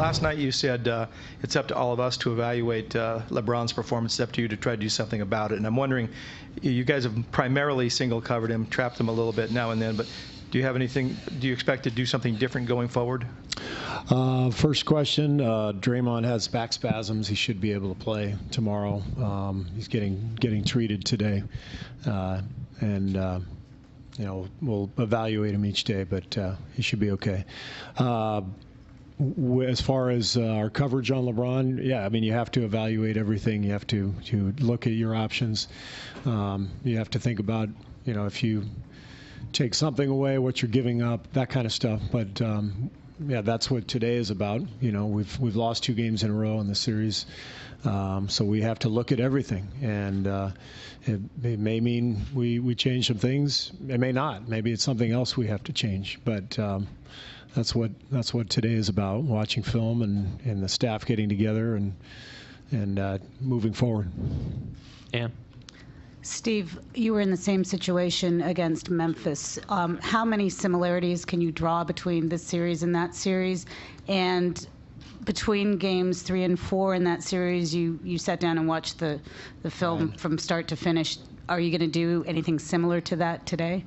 Last night you said it's up to all of us to evaluate LeBron's performance. It's up to you to try to do something about it. And I'm wondering, you guys have primarily single covered him, trapped him a little bit now and then, but do you expect to do something different going forward? First question, Draymond has back spasms. He should be able to play tomorrow. He's getting treated today. We'll evaluate him each day, but he should be okay. As far as our coverage on LeBron, yeah, I mean, you have to evaluate everything. You have to look at your options. You have to think about, if you take something away, what you're giving up, that kind of stuff. But yeah, that's what today is about. We've lost 2 games in a row in the series, so we have to look at everything. And it may mean we change some things. It may not. Maybe it's something else we have to change. But that's what today is about: watching film and the staff getting together and moving forward. Ann? Steve, you were in the same situation against Memphis. How many similarities can you draw between this series and that series? And between games 3 and 4 in that series, you sat down and watched the film from start to finish. Are you going to do anything similar to that today?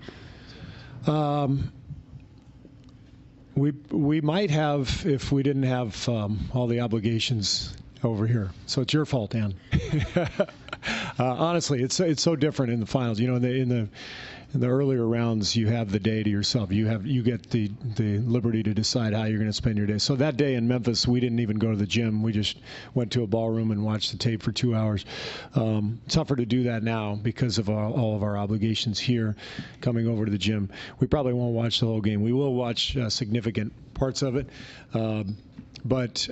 We might have if we didn't have all the obligations over here. So it's your fault, Ann. Honestly, it's so different in the finals. In the earlier rounds, you have the day to yourself. You get the liberty to decide how you're going to spend your day. So that day in Memphis, we didn't even go to the gym. We just went to a ballroom and watched the tape for 2 hours. Tougher to do that now because of all of our obligations here, coming over to the gym. We probably won't watch the whole game. We will watch significant parts of it, but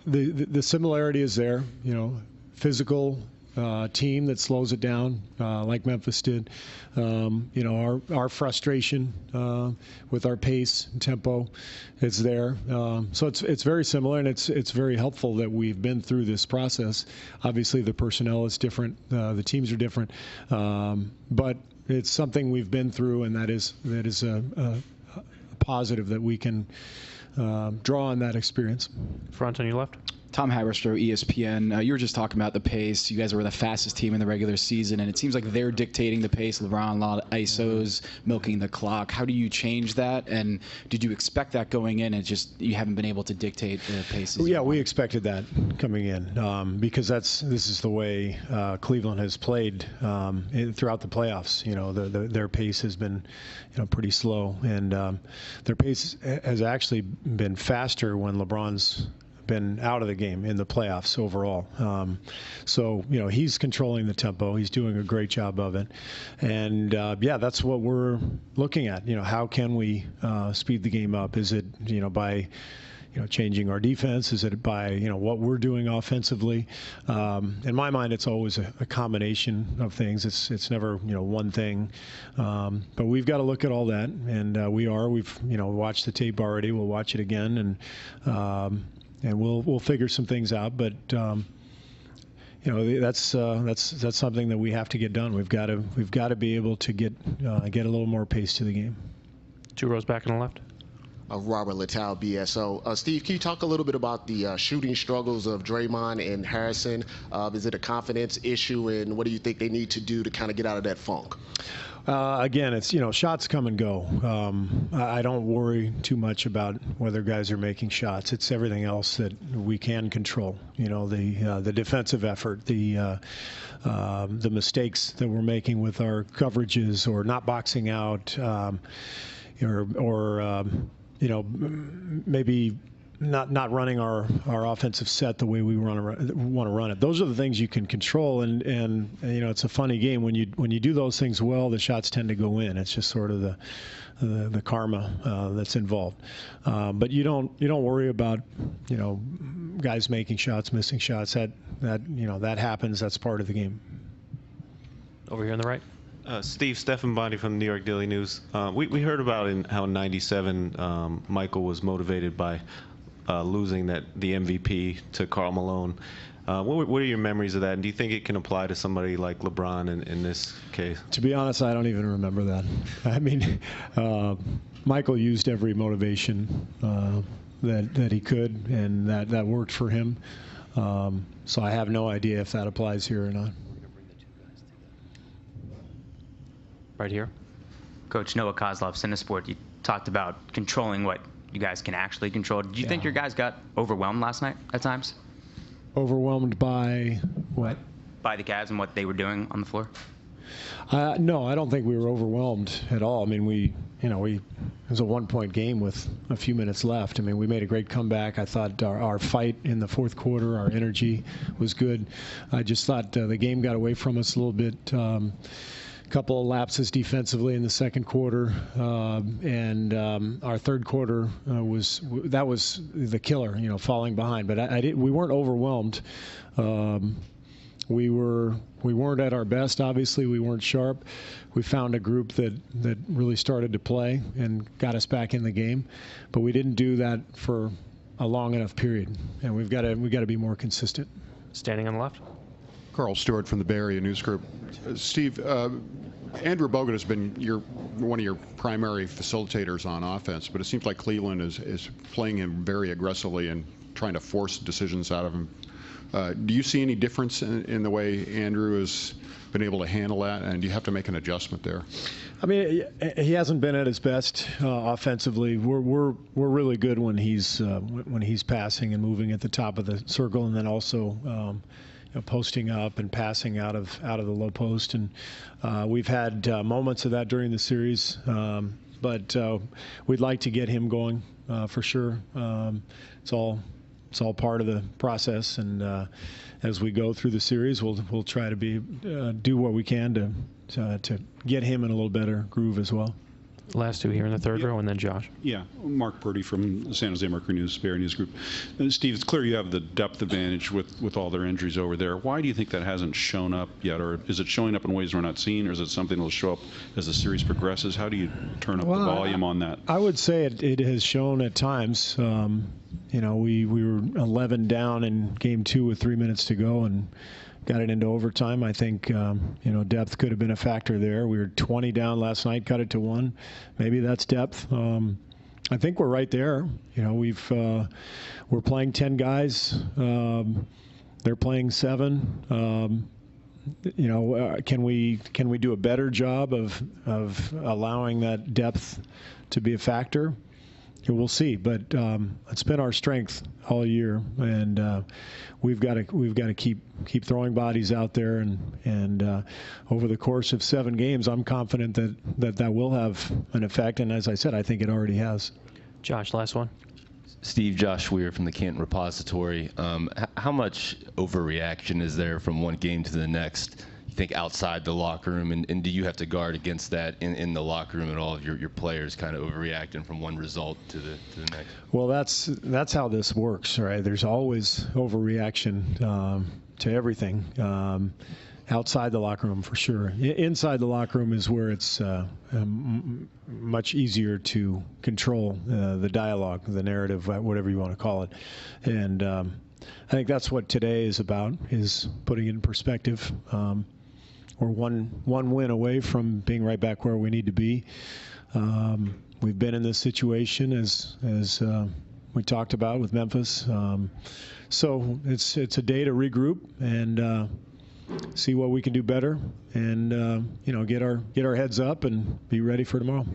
the similarity is there. Physical team that slows it down, like Memphis did. Our frustration with our pace and tempo is there. So it's very similar, and it's very helpful that we've been through this process. Obviously, the personnel is different, the teams are different, but it's something we've been through, and that is a positive that we can draw on that experience. Front on your left. Tom Haberstroh, ESPN. You were just talking about the pace. You guys were the fastest team in the regular season, and it seems like they're dictating the pace. LeBron, a lot of ISOs, milking the clock. How do you change that? And did you expect that going in, and just you haven't been able to dictate the paces? Yeah, we expected that coming in because this is the way Cleveland has played throughout the playoffs. Their pace has been pretty slow, and their pace has actually been faster when LeBron's been out of the game in the playoffs overall. So he's controlling the tempo. He's doing a great job of it. And that's what we're looking at. How can we speed the game up? Is it by changing our defense? Is it by what we're doing offensively? In my mind, it's always a combination of things. It's never one thing. But we've got to look at all that, and we've watched the tape already. We'll watch it again, and we'll figure some things out, but that's something that we have to get done. We've got to be able to get a little more pace to the game. 2 rows back on the left. Robert Littell, BSO. Steve, can you talk a little bit about the shooting struggles of Draymond and Harrison? Is it a confidence issue, and what do you think they need to do to kind of get out of that funk? Again, it's shots come and go. I don't worry too much about whether guys are making shots. It's everything else that we can control. The defensive effort, the mistakes that we're making with our coverages or not boxing out, or maybe not running our offensive set the way we want to run it. Those are the things you can control, and it's a funny game when you do those things well. The shots tend to go in. It's just sort of the karma that's involved. But you don't worry about guys making shots, missing shots. That happens. That's part of the game. Over here on the right. Steve, Stephen Bondy from the New York Daily News. We heard about how in '97 Michael was motivated by losing the MVP to Karl Malone. What are your memories of that, and do you think it can apply to somebody like LeBron in this case? To be honest, I don't even remember that. I mean, Michael used every motivation that he could, and that worked for him. So I have no idea if that applies here or not. Right here. Coach Noah Kozlov, Cinesport, you talked about controlling what you guys can actually control. Did you think your guys got overwhelmed last night at times? Overwhelmed by what? By the Cavs and what they were doing on the floor? No, I don't think we were overwhelmed at all. I mean, it was a 1-point game with a few minutes left. I mean, we made a great comeback. I thought our fight in the fourth quarter, our energy was good. I just thought the game got away from us a little bit. Couple of lapses defensively in the second quarter, and our third quarter was the killer, falling behind. But we weren't overwhelmed. We weren't at our best. Obviously, we weren't sharp. We found a group that really started to play and got us back in the game, but we didn't do that for a long enough period, and we've got to be more consistent. Standing on the left. Carl Stewart from the Bay Area News Group. Steve, Andrew Bogut has been one of your primary facilitators on offense, but it seems like Cleveland is playing him very aggressively and trying to force decisions out of him. Do you see any difference in the way Andrew has been able to handle that, and do you have to make an adjustment there? I mean, he hasn't been at his best offensively. We're really good when he's passing and moving at the top of the circle, and then also posting up and passing out of the low post. And we've had moments of that during the series, but we'd like to get him going for sure. It's all part of the process, and as we go through the series, we'll try to do what we can to get him in a little better groove as well. Last two here in the third row, and then Josh. Yeah, Mark Purdy from the San Jose Mercury News, Bay Area News Group. Steve, it's clear you have the depth advantage with all their injuries over there. Why do you think that hasn't shown up yet, or is it showing up in ways we're not seeing, or is it something that will show up as the series progresses? How do you turn up the volume on that? I would say it has shown at times. We were 11 down in Game 2 with 3 minutes to go and got it into overtime. I think depth could have been a factor there. We were 20 down last night, cut it to 1. Maybe that's depth. I think we're right there. We're playing 10 guys. They're playing 7. Can we do a better job of allowing that depth to be a factor? We'll see, but it's been our strength all year, and we've got to keep throwing bodies out there, and over the course of 7 games, I'm confident that will have an effect, and as I said, I think it already has. Josh, last one. Steve, Josh Weir from the Canton Repository. How much overreaction is there from one game to the next? You think outside the locker room, and do you have to guard against that in the locker room at all of your players kind of overreacting from one result to the next? Well, that's how this works, right? There's always overreaction to everything. Outside the locker room, for sure. Inside the locker room is where it's much easier to control the dialogue, the narrative, whatever you want to call it. And I think that's what today is about, is putting it in perspective. We're one win away from being right back where we need to be. We've been in this situation as we talked about with Memphis. So it's a day to regroup and see what we can do better, and get our heads up and be ready for tomorrow.